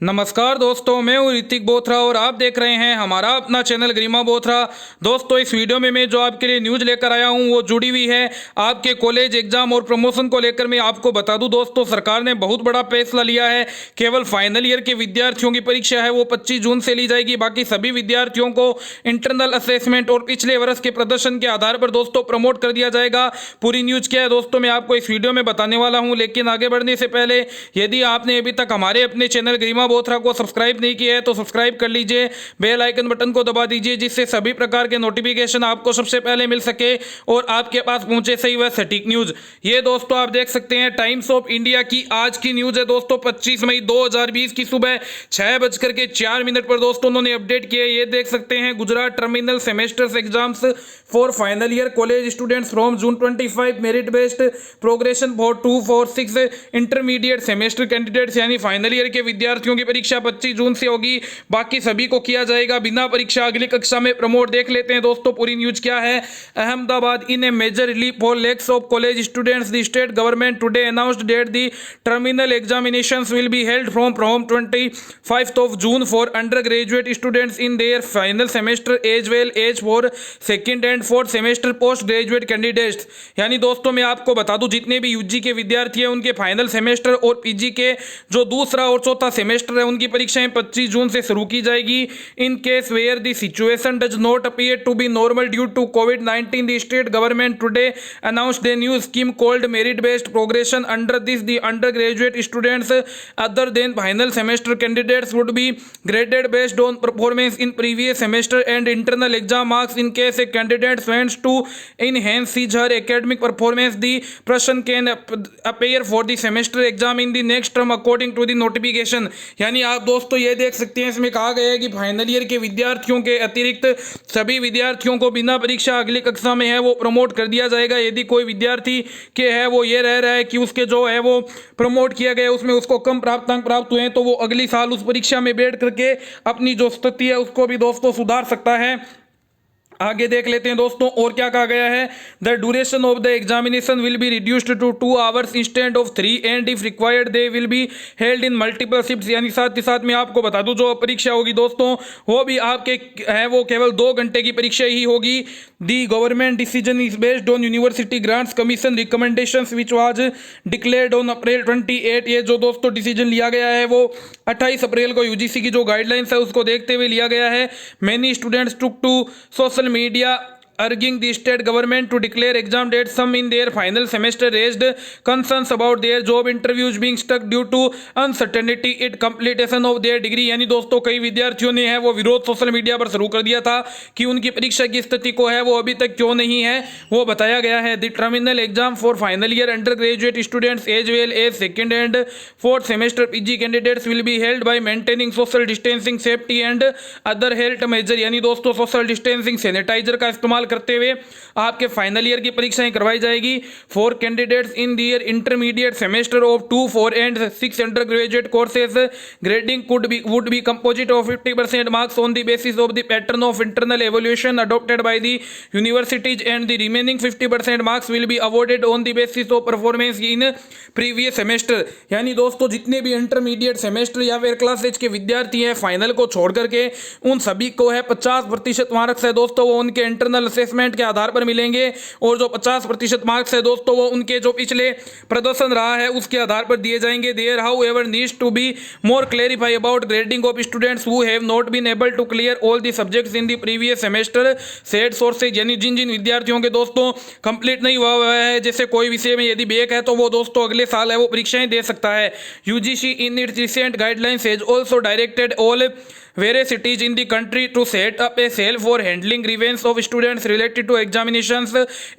नमस्कार दोस्तों, मैं हूँ ऋतिक बोथरा और आप देख रहे हैं हमारा अपना चैनल गरिमा बोथरा। दोस्तों, इस वीडियो में मैं जो आपके लिए न्यूज़ लेकर आया हूँ वो जुड़ी हुई है आपके कॉलेज एग्जाम और प्रमोशन को लेकर। मैं आपको बता दूं दोस्तों, सरकार ने बहुत बड़ा फैसला लिया है। केवल फाइनल ईयर के विद्यार्थियों की परीक्षा है वो 25 जून से ली जाएगी। बाकी सभी विद्यार्थियों को इंटरनल असेसमेंट और पिछले वर्ष के प्रदर्शन के आधार पर दोस्तों प्रमोट कर दिया जाएगा। पूरी न्यूज़ क्या है दोस्तों, मैं आपको इस वीडियो में बताने वाला हूँ। लेकिन आगे बढ़ने से पहले यदि आपने अभी तक हमारे अपने चैनल गरिमा बोथरा को सब्सक्राइब नहीं किया है तो सब्सक्राइब कर लीजिए, बेल आइकन बटन को दबा दीजिए, जिससे सभी प्रकार के नोटिफिकेशन आपको सबसे पहले मिल सके और आपके पास पहुंचे सही व सटीक न्यूज। ये दोस्तों आप देख सकते हैं टाइम्स ऑफ इंडिया की आज की न्यूज है दोस्तों, 25 मई 2020 की सुबह 6:04 पर दोस्तों उन्होंने अपडेट किया। ये देख सकते हैं, Gujarat terminal semesters exams for final year college students from June 25 merit based progression for 2, 4, 6 intermediate semester candidates, यानी फाइनल ईयर के विद्यार्थियों की परीक्षा 25 जून से होगी। बाकी सभी को किया जाएगा बिना परीक्षा अगली कक्षा में प्रमोट। देख लेते हैं दोस्तों पूरी न्यूज क्या है। Ahmedabad in a major relief for lakhs of college students, the state government today announced that the terminal examinations will be held from 25 June for undergraduate students in their final semester as well as for second and fourth semester postgraduate candidates. यानी दोस्तों मैं आपको बता दूं, जितने भी UG के विद्यार्थी हैं उनके फाइनल सेमेस्टर और पीजी के जो दूसरा और चौथा सेमेस्टर है उनकी परीक्षाएं 25 जून से शुरू की जाएगी। In case where the situation does not appear to be normal due to कोविड-19, the state government today announced a new scheme called merit based progression. Under this the undergraduate students other than final semester candidates would be graded based on performance in previous semester and internal exam marks. In case a candidate wants to enhance his her academic performance, the person can appear for the semester exam in the next term according to the notification। यानी आप दोस्तों ये देख सकते हैं, इसमें कहा गया है कि फाइनल ईयर के विद्यार्थियों के अतिरिक्त सभी विद्यार्थियों को बिना परीक्षा अगली कक्षा में है वो प्रमोट कर दिया जाएगा। यदि कोई विद्यार्थी के है वो ये रह रहा है कि उसके जो है वो प्रमोट किया गया उसमें उसको कम प्राप्तांक प्राप्त हुए हैं, तो वो अगली साल उस परीक्षा में बैठ करके अपनी जो स्थिति है उसको भी दोस्तों सुधार सकता है। आगे देख लेते हैं दोस्तों और क्या कहा गया है। The duration of the examination will be reduced to 2 hours instead of 3 and if required they will be held in multiple shifts. यानी साथ ही साथ मैं आपको बता दूं, जो परीक्षा होगी दोस्तों वो भी आपके है वो केवल 2 घंटे की परीक्षा ही होगी। The government decision is based on University Grants Commission recommendations which was declared on April 28। ये जो दोस्तों डिसीजन लिया गया है वो 28 अप्रैल को यूजीसी की जो गाइडलाइंस है उसको देखते हुए लिया गया है। Many students took to social media urging the state government to declare exam dates. Some in their final semester raised concerns about their job interviews being stuck due to uncertainty at completion of their degree। यानी दोस्तों कई विद्यार्थियों ने है वो विरोध social media पर शुरू कर दिया था कि उनकी परीक्षा की स्थिति को है वो अभी तक क्यों नहीं है वो बताया गया है। The terminal exam for final year undergraduate students as well as second and fourth semester PG candidates will be held by maintaining social distancing safety and other health measure. यानी दोस्तों सोशल डिस्टेंसिंग सैनिटाइजर का इस्तेमाल करते हुए आपके final year की परीक्षाएं करवाई जाएगी। For candidates in their intermediate semester of 2, 4 and 6 undergraduate courses grading would be composite of 50% marks on the basis of the pattern of internal evaluation adopted by the universities and the remaining 50% marks will be awarded on the basis of performance in previous semester. यानी दोस्तों जितने भी intermediate semester या फिर classes के विद्यार्थी हैं final को छोड़ करके उन सभी को है 50% मार्क्स है दोस्तों वो उनके इंटरनल असेसमेंट के आधार पर मिलेंगे और जो 50% मार्क्स है दोस्तों वो उनके जो पिछले प्रदर्शन रहा है उसके आधार पर दिए जाएंगे। There however needs to be more clarify about grading of students who have not been able to clear all the subjects in the previous semester said sources. यानी जिन जिन विद्यार्थियों के दोस्तों कंप्लीट नहीं हुआ है, जैसे कोई विषय में यदि बैक है तो वो दोस्तों अगले साल है वो परीक्षाएं दे सकता है। UGC in its recent guidelines has also directed all various cities in the country to set up a cell for handling grievance of students related to examinations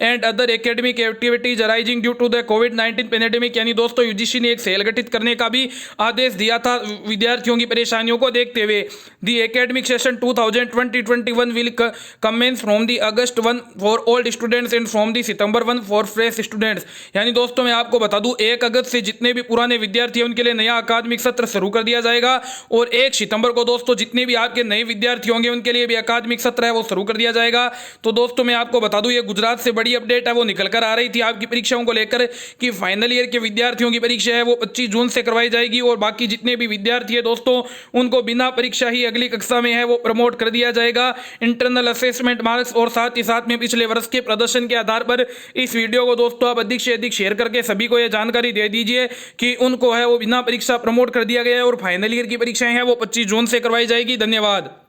and other academic activities arising due to the COVID-19 pandemic। यानी दोस्तों UGC ने एक cell गठित करने का भी आदेश दिया था विद्यार्थियों की परेशानियों को देखते हुए। The academic session 2020-21 will commence from the August 1 for old students and from the September 1 for fresh students. यानी दोस्तों मैं आपको बता दूं 1 अगस्त से जितने भी पुराने विद्यार्थी हैं उनके लिए नया अकादमिक सत्र शुरू कर दिया जाएगा और 1 सितंबर को दोस्तों जितने भी आपके नए विद्यार्थी होंगे उनके लिए भी अकादमिक सत्र है वो शुरू कर दिया जाएगा। तो दोस्तों मैं आपको बता दूं, ये गुजरात से बड़ी अपडेट है वो निकल कर आ रही थी आपकी परीक्षाओं को लेकर कि फाइनल ईयर के विद्यार्थियों की परीक्षा है वो 25 जून से करवाई जाएगी और बाकी जितने भी विद्यार्थी है दोस्तों उनको बिना परीक्षा ही अगली कक्षा में है वो प्रमोट कर दिया जाएगा इंटरनल असेसमेंट मार्क्स और साथ में पिछले वर्ष के प्रदर्शन के आधार पर। इस वीडियो को दोस्तों आप अधिक से अधिक शेयर करके सभी को यह जानकारी दे दीजिए कि उनको है वो बिना परीक्षा प्रमोट कर दिया गया है और फाइनल ईयर की परीक्षाएं हैं वो 25 जून से करवाई जाएगी। धन्यवाद।